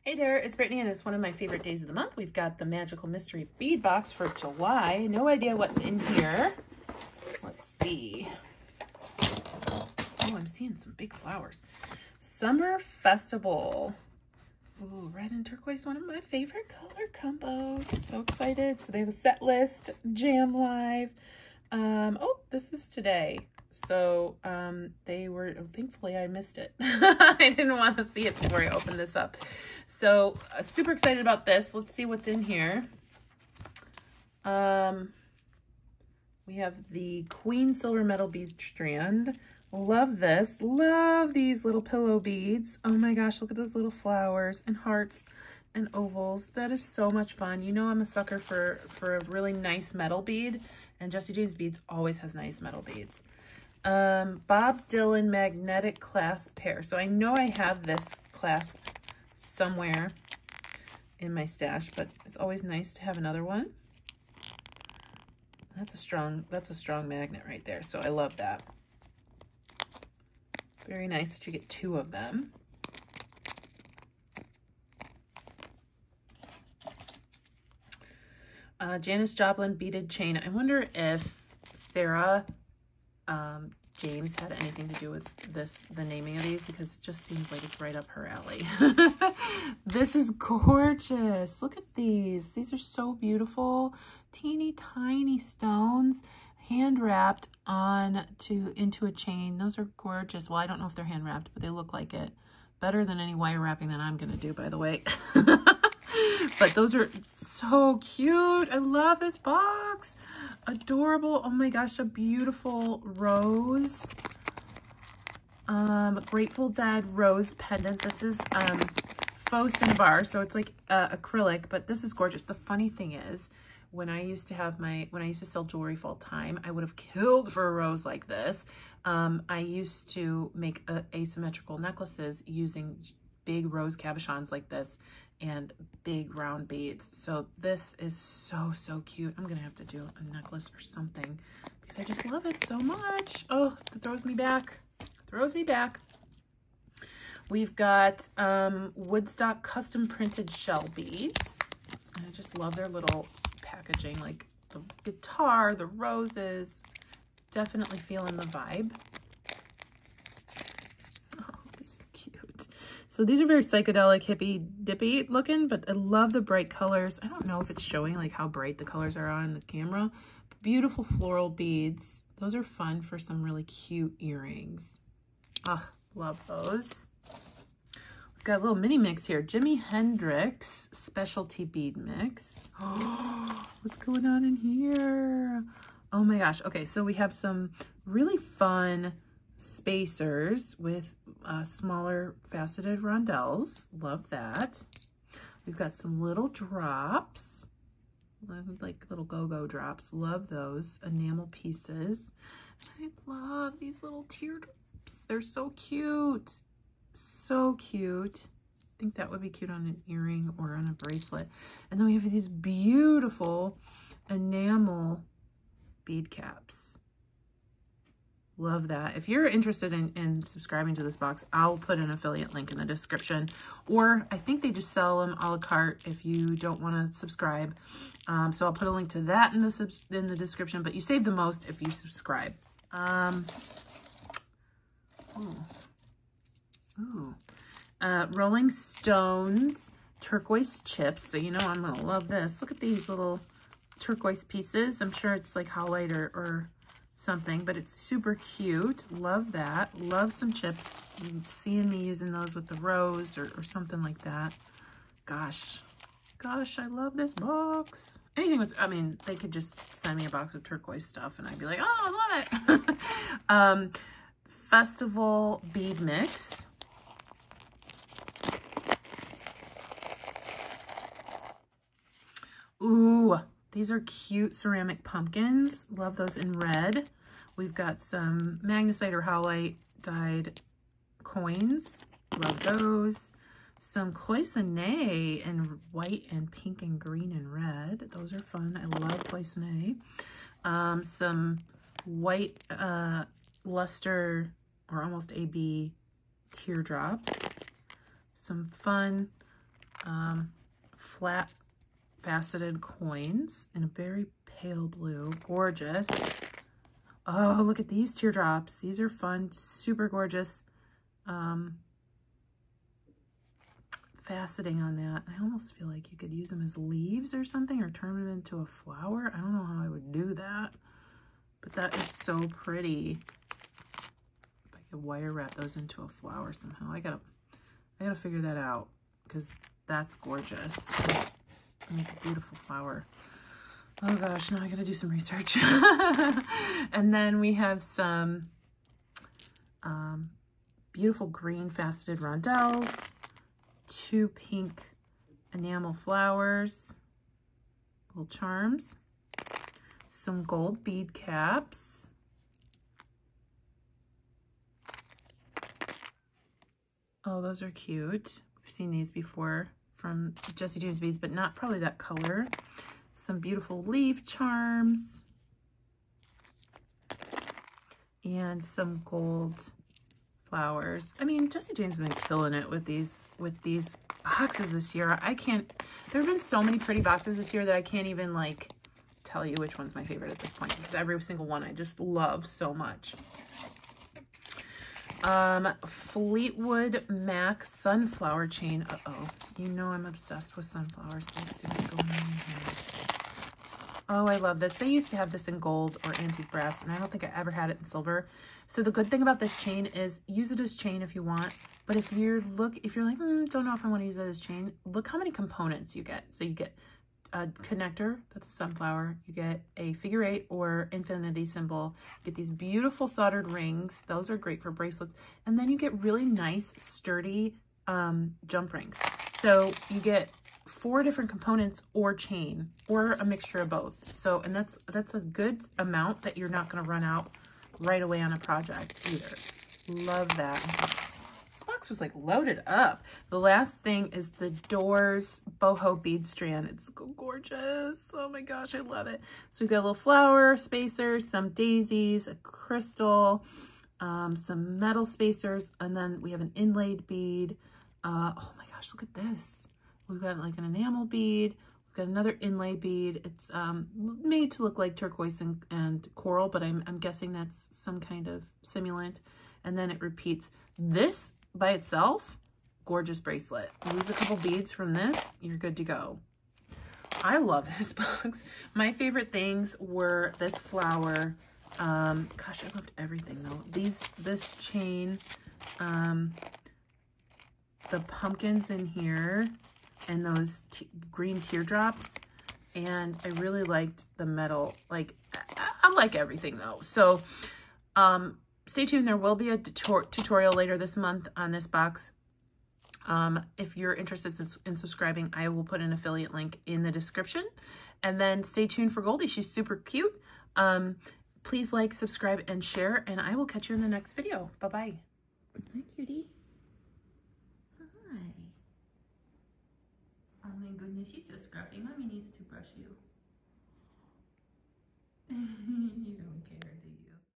Hey there, it's Brittany and it's one of my favorite days of the month. We've got the Magical Mystery Bead Box for July. No idea what's in here. Let's see. Oh, I'm seeing some big flowers. Summer Festival. Ooh, red and turquoise, one of my favorite color combos. So excited. So they have a set list, Jam Live. Oh, this is today. So they were, thankfully I missed it. I didn't want to see it before I opened this up. So super excited about this. Let's see what's in here. We have the Queen Silver Metal Bead Strand. Love this. Love these little pillow beads. Oh my gosh, look at those little flowers and hearts and ovals. That is so much fun. You know I'm a sucker for a really nice metal bead, and Jessie James Beads always has nice metal beads. Bob Dylan magnetic clasp pair. So I know I have this clasp somewhere in my stash, but it's always nice to have another one. That's a strong magnet right there. So I love that. Very nice that you get two of them. Janis Joplin beaded chain. I wonder if Sarah James had anything to do with the naming of these, because it just seems like it's right up her alley. This is gorgeous. Look at these. These are so beautiful. Teeny tiny stones hand wrapped into a chain. Those are gorgeous. Well, I don't know if they're hand wrapped, but they look like it. Better than any wire wrapping that I'm going to do, by the way. But those are so cute. I love this box. Adorable. Oh my gosh, a beautiful rose. Grateful Dead rose pendant. This is faux cinnabar, so it's like acrylic, but this is gorgeous. The funny thing is, when I used to sell jewelry full time, I would have killed for a rose like this. I used to make asymmetrical necklaces using big rose cabochons like this and big round beads. So this is so cute. I'm gonna have to do a necklace or something because I just love it so much. Oh, it throws me back. Throws me back. We've got Woodstock custom printed shell beads. I just love their little packaging, like the guitar, the roses. Definitely feeling the vibe. So these are very psychedelic, hippie dippy looking, but I love the bright colors. I don't know if it's showing like how bright the colors are on the camera. But beautiful floral beads. Those are fun for some really cute earrings. Ah, love those. We've got a little mini mix here. Jimi Hendrix specialty bead mix. Oh, what's going on in here? Oh my gosh. Okay, so we have some really fun spacers with smaller faceted rondelles. Love that. We've got some little drops, like little go-go drops. Love those enamel pieces. I love these little teardrops. They're so cute. So cute. I think that would be cute on an earring or on a bracelet. And then we have these beautiful enamel bead caps. Love that. If you're interested in subscribing to this box, I'll put an affiliate link in the description. Or I think they just sell them a la carte if you don't want to subscribe. So I'll put a link to that in the description. But you save the most if you subscribe. Rolling Stones turquoise chips. So you know I'm gonna love this. Look at these little turquoise pieces. I'm sure it's like Howlite or something, but it's super cute. Love that. Love some chips. Seeing me using those with the rose or something like that. Gosh, I love this box. Anything with, I mean, they could just send me a box of turquoise stuff and I'd be like, oh, I love it. Festival bead mix. Ooh, these are cute ceramic pumpkins. Love those in red. We've got some magnesite or howlite dyed coins. Love those. Some cloisonne in white and pink and green and red. Those are fun. I love cloisonne. Some white luster or almost AB teardrops. Some fun flat faceted coins in a very pale blue. Gorgeous. Oh, look at these teardrops. These are fun, super gorgeous. Faceting on that. I almost feel like you could use them as leaves or something, or turn them into a flower. I don't know how I would do that, but that is so pretty. If I could wire wrap those into a flower somehow. I gotta figure that out, because that's gorgeous. Make a beautiful flower. Oh gosh, now I gotta do some research. And then we have some beautiful green faceted rondelles, 2 pink enamel flowers, little charms, some gold bead caps, oh, those are cute. We've seen these before from Jessie James Beads, but not probably that color. Some beautiful leaf charms and some gold flowers. I mean, Jessie James has been killing it with these boxes this year. There have been so many pretty boxes this year that I can't even like tell you which one's my favorite at this point, because every single one I just love so much. Fleetwood Mac sunflower chain. Uh-oh, you know I'm obsessed with sunflowers, so let's see what's going on here. Oh, I love this. They used to have this in gold or antique brass, and I don't think I ever had it in silver. So the good thing about this chain is use it as chain if you want. But if you're like, don't know if I want to use it as chain, look how many components you get. So you get a connector, that's a sunflower. You get a figure 8 or infinity symbol. You get these beautiful soldered rings. Those are great for bracelets. And then you get really nice, sturdy jump rings. So you get 4 different components or chain or a mixture of both. So, and that's a good amount that you're not going to run out right away on a project either. Love that. This box was like loaded up. The last thing is the Doors boho bead strand. It's gorgeous. Oh my gosh, I love it. So we've got a little flower spacer, some daisies, a crystal, some metal spacers, and then we have an inlaid bead. Oh my gosh, look at this. We've got like an enamel bead. We've got another inlay bead. It's made to look like turquoise and coral, but I'm guessing that's some kind of simulant. And then it repeats. This by itself, gorgeous bracelet. Use a couple beads from this, you're good to go. I love this box. My favorite things were this flower. Gosh, I loved everything though. This chain, the pumpkins in here, and those green teardrops, and I really liked the metal. Like, I like everything though. So stay tuned. There will be a tutorial later this month on this box. If you're interested in subscribing, I will put an affiliate link in the description. And then stay tuned for Goldie. She's super cute. Please like, subscribe, and share, and I will catch you in the next video. Bye-bye. Hi, cutie. Hi. Oh my goodness, she's so scruffy. Mommy needs to brush you. You don't